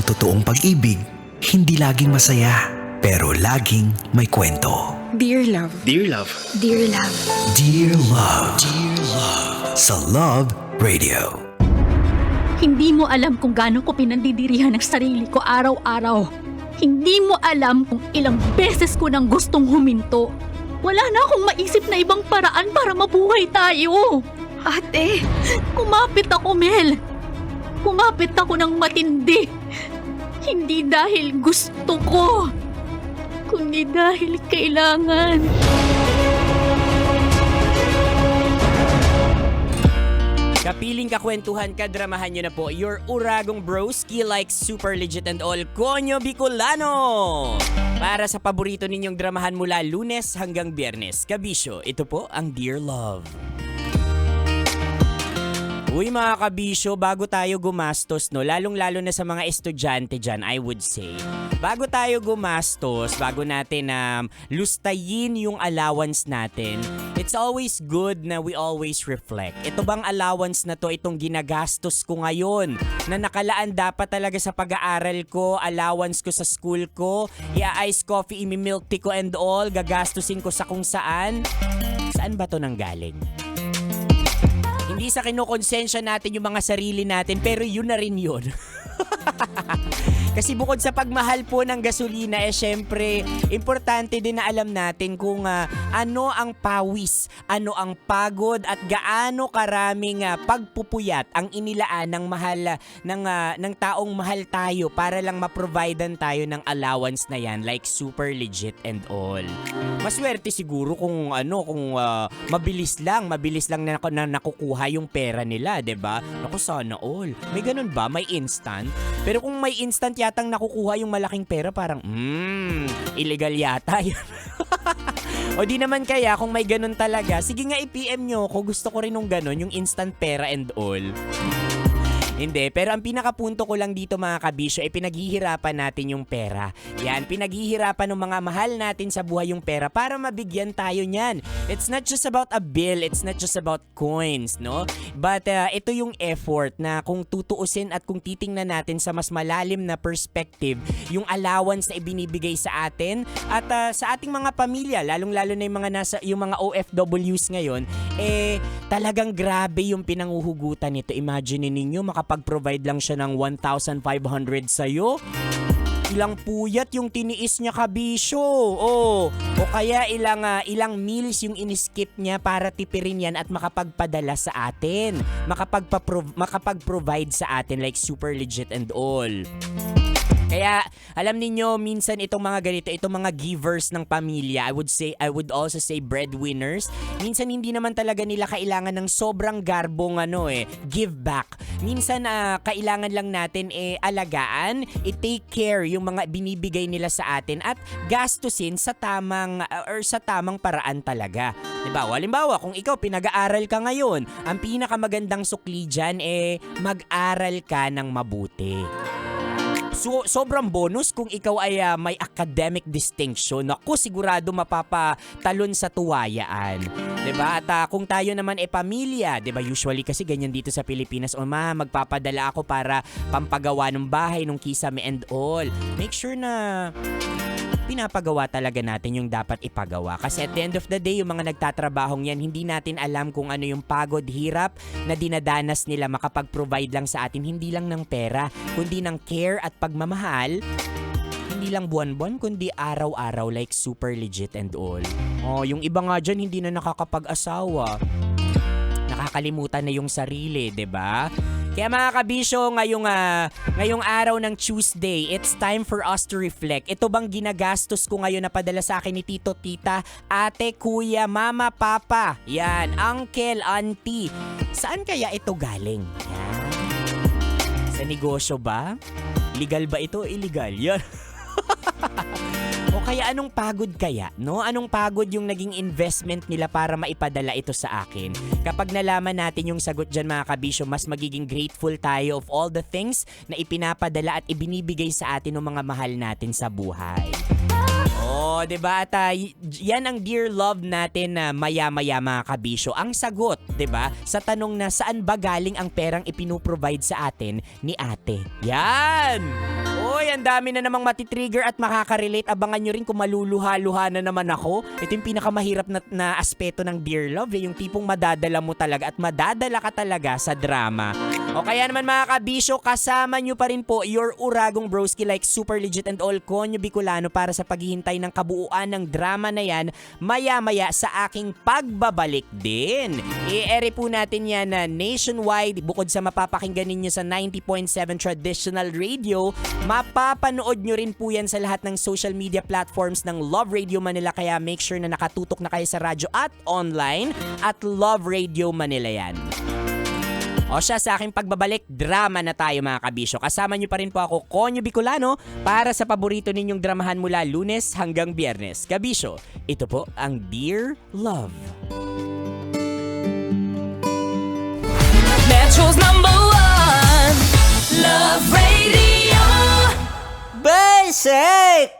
totoong pag-ibig, hindi laging masaya, pero laging may kwento. Dear Love. Dear Love. Dear Love. Dear Love. Dear Love. Sa Love Radio. Hindi mo alam kung gaano ko pinandidirihan ang sarili ko araw-araw. Hindi mo alam kung ilang beses ko nang gustong huminto. Wala na akong maisip na ibang paraan para mabuhay tayo. Ate, kumapit ako, Mel. Kumapit ako ng matindi. Hindi dahil gusto ko, kundi dahil kailangan. Kapiling kakwentuhan, kadramahan nyo na po your uragong broski like super legit and all Konyo Bicolano. Para sa paborito ninyong dramahan mula Lunes hanggang Biyernes. Kabisyo, ito po ang Dear Love. Uy mga kabisyo, bago tayo gumastos, no, lalong-lalo na sa mga estudyante dyan, I would say, bago tayo gumastos, bago natin lustayin yung allowance natin, it's always good na we always reflect. Ito bang allowance na to, itong ginagastos ko ngayon, na nakalaan dapat talaga sa pag-aaral ko, allowance ko sa school ko, i-ice coffee, imi-milk tea ko and all, gagastusin ko sa kung saan ba to nanggaling? Hindi sa kinukonsensya natin yung mga sarili natin, pero yun na rin yun. Kasi bukod sa pagmahal po ng gasolina, syempre, importante din na alam natin kung ano ang pawis, ano ang pagod, at gaano karaming pagpupuyat ang inilaan ng taong mahal tayo para lang ma-providean tayo ng allowance na yan, like super legit and all. Maswerte siguro kung mabilis lang na nakukuha yung pera nila, 'di ba? Naku, sana all. May ganun ba? May instant? Pero kung may instant yatang nakukuha yung malaking pera, parang illegal yata yun. O di naman kaya kung may ganun talaga, sige nga i-PM nyo ako, gusto ko rin nung ganun, yung instant pera and all. Hindi, pero ang pinakapunto ko lang dito mga kabisyo ay pinaghihirapan natin yung pera. Yan, pinaghihirapan ng mga mahal natin sa buhay yung pera para mabigyan tayo niyan. It's not just about a bill, it's not just about coins, no? But ito yung effort na kung tutuusin at kung titingnan natin sa mas malalim na perspective, yung allowance na ibinibigay sa atin at sa ating mga pamilya, lalong-lalo na yung mga OFWs ngayon, talagang grabe yung pinanguhugutan nito. Imagine ninyo, makapag-provide lang siya ng 1,500 sa'yo. Ilang puyat yung tiniis niya, kabisyo. O kaya ilang meals yung iniskip niya para tipirin yan at makapagpadala sa atin. Makapag-provide sa atin like super legit and all. Kaya alam niyo minsan itong mga ganito, itong mga givers ng pamilya, I would also say breadwinners, minsan hindi naman talaga nila kailangan ng sobrang garbong give back. Minsan kailangan lang natin alagaan, i-take care yung mga binibigay nila sa atin at gastusin sa tamang paraan talaga. Diba? Halimbawa, kung ikaw pinag-aaral ka ngayon, ang pinakamagandang sukli dyan mag-aral ka ng mabuti. So, sobrang bonus kung ikaw ay may academic distinction. Naku, sigurado mapapatalon sa tuwayaan. 'Di ba? At kung tayo naman pamilya, 'di ba? Usually kasi ganyan dito sa Pilipinas, magpapadala ako para pampagawa ng bahay, nung kisame and all. Make sure na pinapagawa talaga natin yung dapat ipagawa. Kasi at the end of the day, yung mga nagtatrabahong yan, hindi natin alam kung ano yung pagod, hirap na dinadanas nila makapag-provide lang sa atin, hindi lang ng pera, kundi ng care at pagmamahal. Hindi lang buwan-buwan, kundi araw-araw, like super legit and all. Yung iba nga dyan, hindi na nakakapag-asawa. Nakakalimutan na yung sarili, 'di ba? Kaya mga kabisyo, ngayong araw ng Tuesday, it's time for us to reflect. Ito bang ginagastos ko ngayon na padala sa akin ni Tito, Tita, Ate, Kuya, Mama, Papa, yan, Uncle, Auntie, saan kaya ito galing? Yan. Sa negosyo ba? Legal ba ito? Illegal? Yan. O kaya anong pagod kaya, no? Anong pagod yung naging investment nila para maipadala ito sa akin? Kapag nalaman natin yung sagot dyan mga kabisyo, mas magiging grateful tayo of all the things na ipinapadala at ibinibigay sa atin ng mga mahal natin sa buhay. Oh, 'di ba? At yan ang dear love natin na maya-maya mga kabisyo. Ang sagot, 'di ba? Sa tanong na saan ba galing ang perang ipinoprovide sa atin ni Ate. Yan. ang dami na namang matitrigger at makaka-relate. Abangan nyo rin kung maluluha-luha na naman ako. Ito yung pinakamahirap na aspeto ng Dear Love, yung tipong madadala mo talaga at madadala ka talaga sa drama. O kaya naman mga kabisyo, kasama nyo pa rin po your uragong broski like Super Legit and All Konyo Bicolano para sa paghihintay ng kabuuan ng drama na yan maya-maya sa aking pagbabalik din. I-ere po natin yan na nationwide. Bukod sa mapapakinggan ninyo sa 90.7 traditional radio, mapapanood nyo rin po yan sa lahat ng social media platforms ng Love Radio Manila. Kaya make sure na nakatutok na kayo sa radyo at online at Love Radio Manila yan. O siya, sa aking pagbabalik, drama na tayo mga kabisyo. Kasama nyo pa rin po ako, Konyo Bicolano, para sa paborito ninyong dramahan mula Lunes hanggang Biyernes. Kabisyo, ito po ang Dear Love. Metro's #1 Love Radio. Basic!